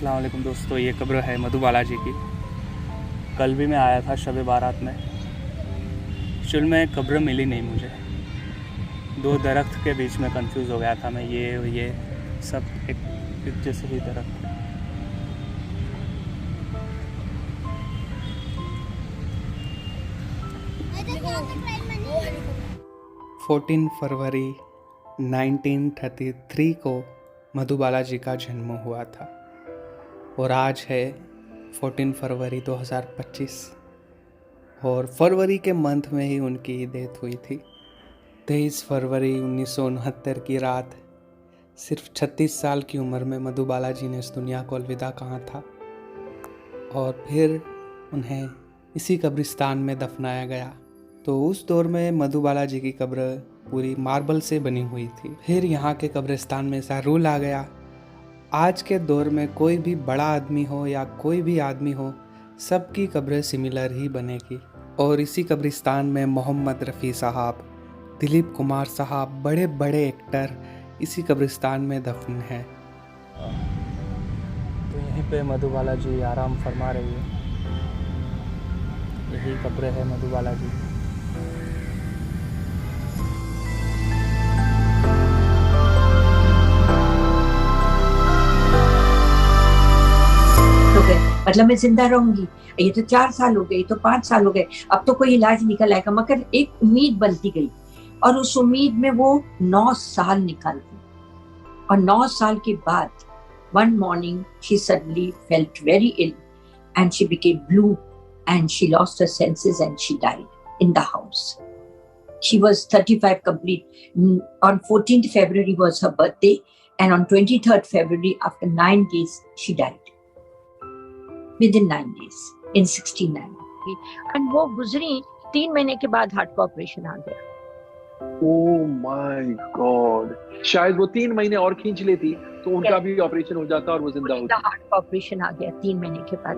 अस्सलाम वालेकुम दोस्तों, ये कब्र है मधुबाला जी की। कल भी मैं आया था शब बारात में। एक्चुअल में कब्र मिली नहीं मुझे, दो दरख्त के बीच में कंफ्यूज हो गया था मैं। ये सब एक जैसे ही दरख्त। 14 फरवरी 1933 को मधुबाला जी का जन्म हुआ था और आज है 14 फरवरी 2025 और फरवरी के मंथ में ही उनकी डेथ हुई थी। 23 फरवरी 1969 की रात सिर्फ 36 साल की उम्र में मधुबाला जी ने इस दुनिया को अलविदा कहा था और फिर उन्हें इसी कब्रिस्तान में दफनाया गया। तो उस दौर में मधुबाला जी की कब्र पूरी मार्बल से बनी हुई थी। फिर यहाँ के कब्रिस्तान में ऐसा रूल आ गया, आज के दौर में कोई भी बड़ा आदमी हो या कोई भी आदमी हो, सबकी कब्रें सिमिलर ही बनेगी। और इसी कब्रिस्तान में मोहम्मद रफ़ी साहब, दिलीप कुमार साहब, बड़े बड़े एक्टर इसी कब्रिस्तान में दफन हैं। तो यहीं पे मधुबाला जी आराम फरमा रही है। यही कब्र है मधुबाला जी। मतलब मैं जिंदा रहूंगी, ये तो 4 साल हो गए, ये तो 5 साल हो गए, अब तो कोई इलाज निकल आएगा। मगर एक उम्मीद बनती गई और उस उम्मीद में वो 9 साल निकाल गई। और 9 साल के बाद one morning she suddenly felt very ill and she became blue and she lost her senses and she died in the house. She was 35 complete. On 14th February was her birthday and on 23rd February after 9 days she died. Within 9 days in 69. And वो गुजरी 3 महीने के बाद heart का operation आ गया। Oh my God, शायद वो 3 महीने और खींच लेती तो उनका भी ऑपरेशन हो जाता और वो जिंदा होती। हार्ट का ऑपरेशन आ गया 3 महीने के बाद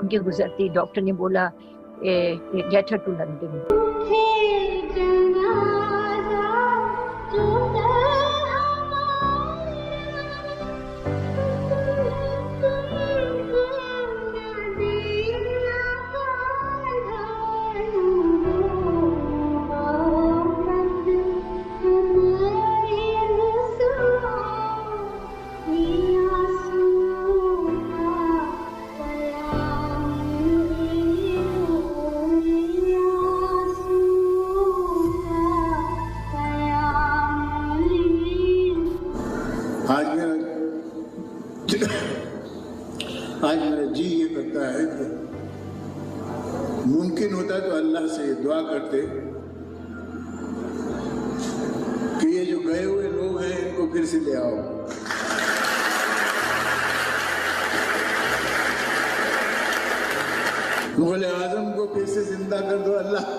उनके गुजरती। डॉक्टर ने बोला गेट हर टू लंदन। आज मेरा जी ये करता है कि मुमकिन होता तो अल्लाह से दुआ करते कि ये जो गए हुए लोग हैं इनको फिर से ले आओ। मुग़ल आज़म को फिर से जिंदा कर दो अल्लाह।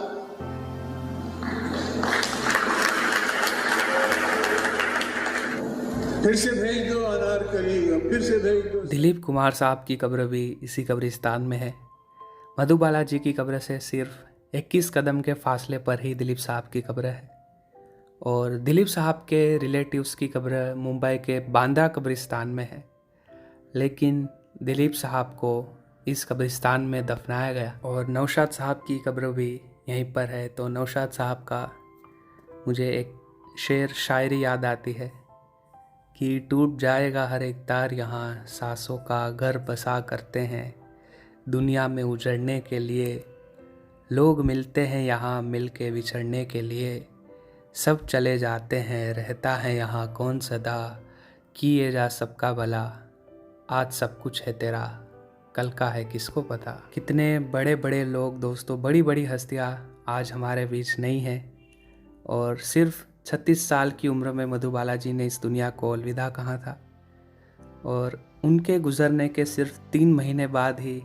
फिर से भेज दो अनारकली, और फिर से भेज दो। दिलीप कुमार साहब की कब्र भी इसी कब्रिस्तान में है। मधुबाला जी की कब्र से सिर्फ 21 कदम के फासले पर ही दिलीप साहब की कब्र है और दिलीप साहब के रिलेटिव्स की कब्र मुंबई के बांद्रा कब्रिस्तान में है, लेकिन दिलीप साहब को इस कब्रिस्तान में दफनाया गया। और नौशाद साहब की कब्र भी यहीं पर है। तो नौशाद साहब का मुझे एक शेर शायरी याद आती है कि टूट जाएगा हर एक तार, यहाँ सांसों का घर बसा करते हैं, दुनिया में उजड़ने के लिए लोग मिलते हैं, यहाँ मिल के बिछड़ने के लिए सब चले जाते हैं, रहता है यहाँ कौन सदा, किए जा सबका भला, आज सब कुछ है तेरा, कल का है किसको पता। कितने बड़े बड़े लोग दोस्तों, बड़ी बड़ी हस्तियाँ आज हमारे बीच नहीं हैं और सिर्फ 36 साल की उम्र में मधुबाला जी ने इस दुनिया को अलविदा कहा था और उनके गुजरने के सिर्फ 3 महीने बाद ही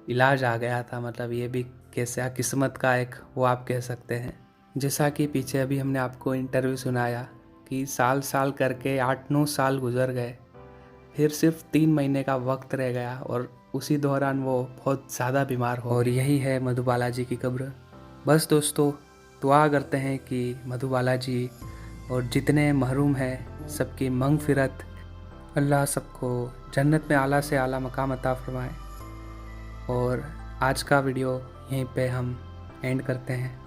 इलाज आ गया था। मतलब ये भी कैसा किस्मत का एक वो आप कह सकते हैं। जैसा कि पीछे अभी हमने आपको इंटरव्यू सुनाया कि साल साल करके 8-9 साल गुजर गए, फिर सिर्फ 3 महीने का वक्त रह गया और उसी दौरान वो बहुत ज़्यादा बीमार हो। और यही है मधुबाला जी की कब्र। बस दोस्तों, दुआ करते हैं कि मधुबाला जी और जितने महरूम हैं सबकी मग़फ़िरत अल्लाह सबको जन्नत में आला से आला मकाम अता फरमाए। और आज का वीडियो यहीं पे हम एंड करते हैं।